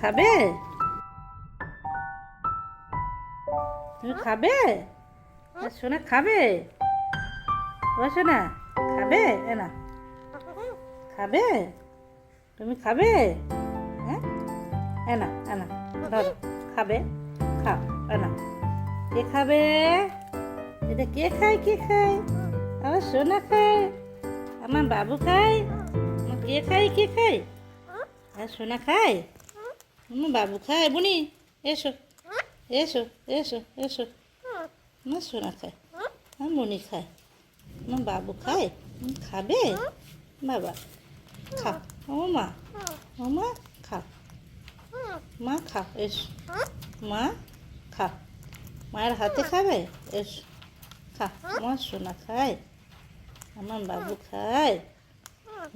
খাবে? তুমি খাবে? সোনা খাবে? ও সোনা খাবে? না খাবে? তুমি খাবে? হ্যাঁ এনা এনা ধরো খাবে, খাও এনা। কে খাবে? এটা কে খায়? কে খায়? আমার সোনা খায়, আমার বাবু খায়। কে খায়? কে খায়? আর সোনা খায়, আমার বাবু খায়। বুনি এসো এসো এসো এসো। আমার সোনা খায়, আমার মনি খায়, আমার বাবু খায়। খাবে বাবা? খাও ও মা, ও মা খাও, মা খাও এসো, মা খাও, মায়ের হাতে খাবে এসো। খা, আমার সোনা খায়, আমার বাবু খায়।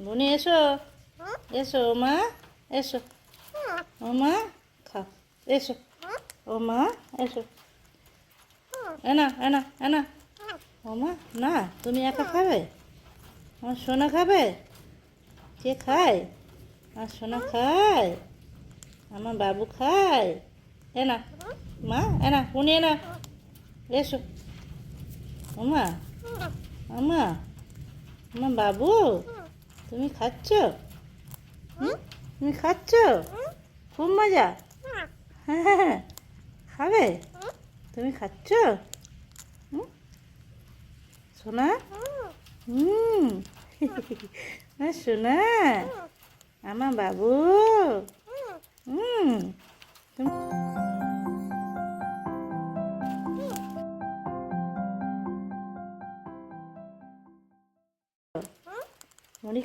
বুনি এসো এসো ও মা এসো, ও মা খাও এসো, ও মা এসো। এনা এনা এনা। ও মা না, তুমি একা খাবে? আমার সোনা খাবে? কে খায়? আমার সোনা খায়, আমার বাবু খায়। এনা মা এনা, উনি এনা এসো। ওমা আমা, আমার বাবু তুমি খাচ্ছ? তুমি খাচ্ছ? খুব মজা। হ্যাঁ খাবে? তুমি খাচ্ছ? সোনা হুম সোনা আমার বাবু তুমি